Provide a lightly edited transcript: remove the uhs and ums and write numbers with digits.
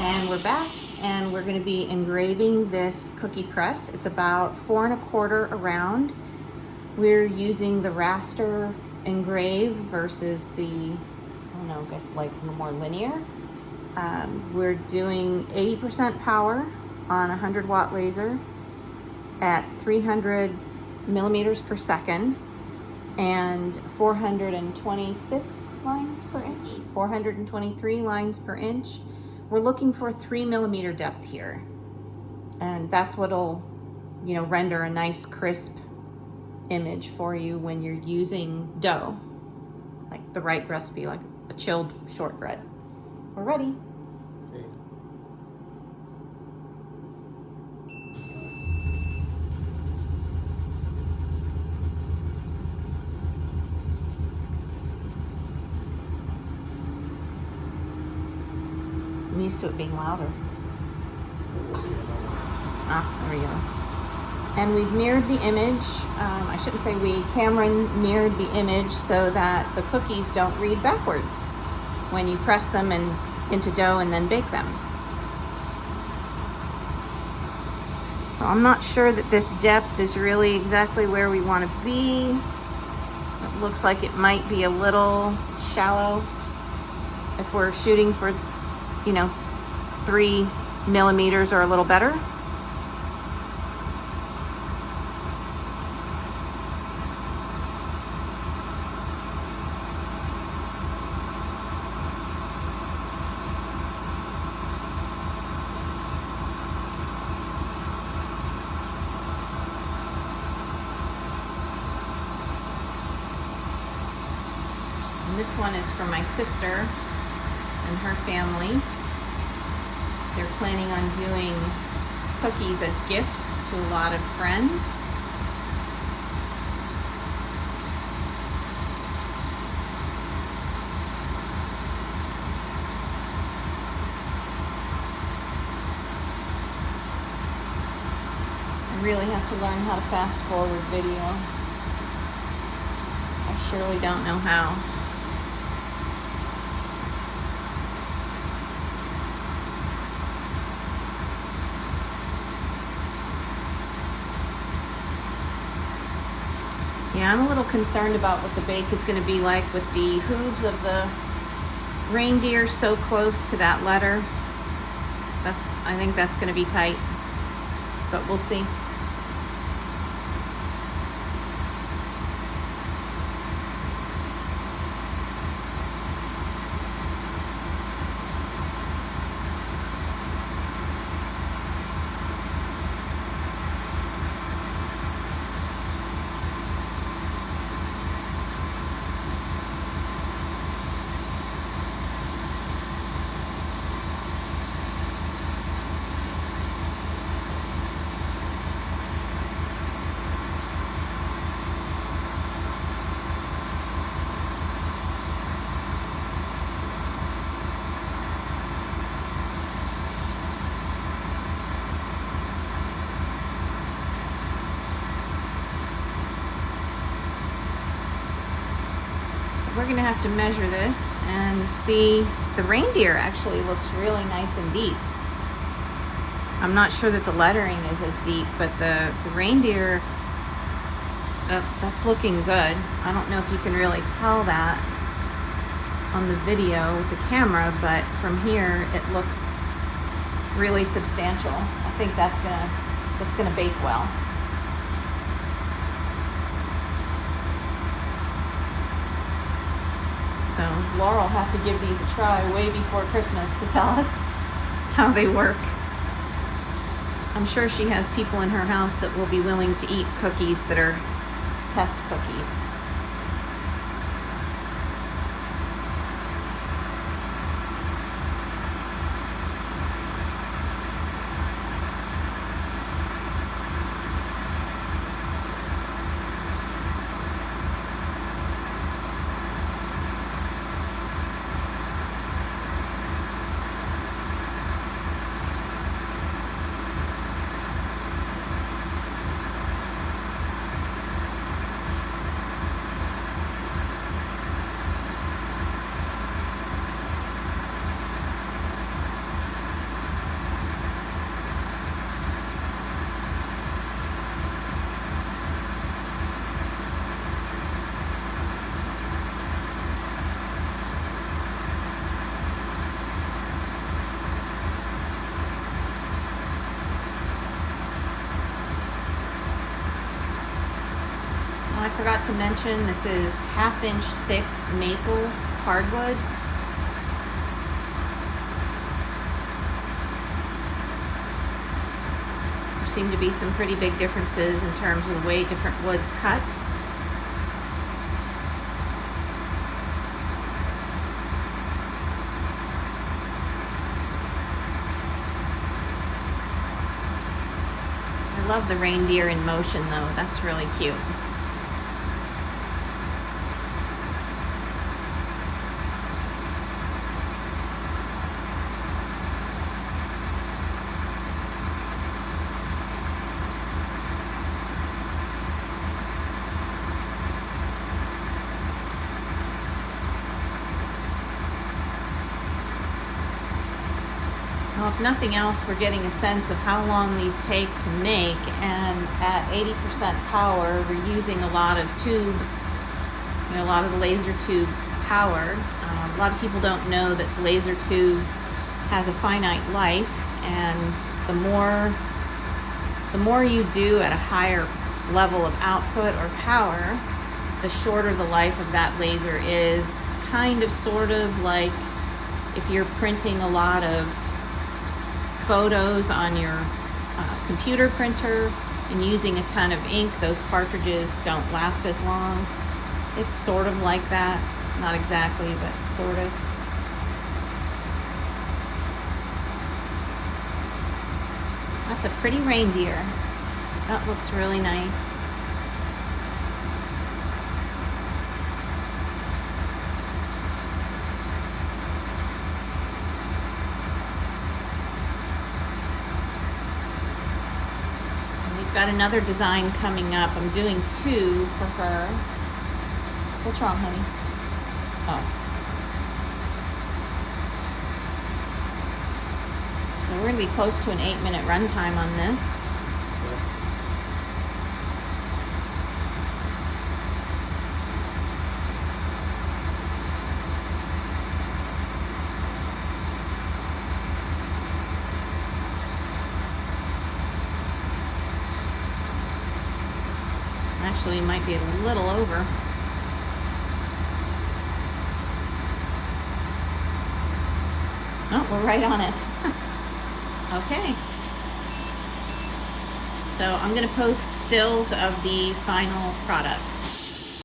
And we're back, and we're going to be engraving this cookie press. It's about 4 1/4 around. We're using the raster engrave versus the, I don't know, I guess like the more linear. We're doing 80% power on a 100-watt laser at 300 millimeters per second and 426 lines per inch, 423 lines per inch. We're looking for 3 millimeter depth here, and that's what'll, render a nice crisp image for you when you're using dough, like the right recipe, like a chilled shortbread. We're ready. Okay. I'm used to it being louder. Ah, there we go. And we've mirrored the image. I shouldn't say we, Cameron mirrored the image so that the cookies don't read backwards when you press them into dough and then bake them. So I'm not sure that this depth is really exactly where we want to be. It looks like it might be a little shallow if we're shooting for 3 millimeters or a little better. And this one is for my sister and her family. They're planning on doing cookies as gifts to a lot of friends. I really have to learn how to fast forward video. I surely don't know how. Yeah, I'm a little concerned about what the bake is going to be like with the hooves of the reindeer so close to that letter. I think that's going to be tight, but we'll see. We're gonna have to measure this and see. The reindeer actually looks really nice and deep. I'm not sure that the lettering is as deep, but the reindeer, that's looking good. I don't know if you can really tell that on the video with the camera, but from here it looks really substantial. I think that's gonna bake well. So Laura will have to give these a try way before Christmas to tell us how they work. I'm sure she has people in her house that will be willing to eat cookies that are test cookies. forgot to mention, this is 1/2 inch thick maple hardwood. There seem to be some pretty big differences in terms of the way different woods cut. I love the reindeer in motion though, that's really cute. Well, if nothing else, we're getting a sense of how long these take to make, and at 80% power, we're using a lot of tube, a lot of the laser tube power. A lot of people don't know that the laser tube has a finite life, and the more you do at a higher level of output or power, the shorter the life of that laser is. Kind of sort of like if you're printing a lot of photos on your computer printer and using a ton of ink, those cartridges don't last as long. It's sort of like that. Not exactly, but sort of. That's a pretty reindeer. That looks really nice. Got another design coming up. I'm doing 2 for her. What's wrong, honey? Oh. So we're going to be close to an 8-minute runtime on this. Actually, it might be a little over. Oh, we're right on it. Okay. So I'm going to post stills of the final products.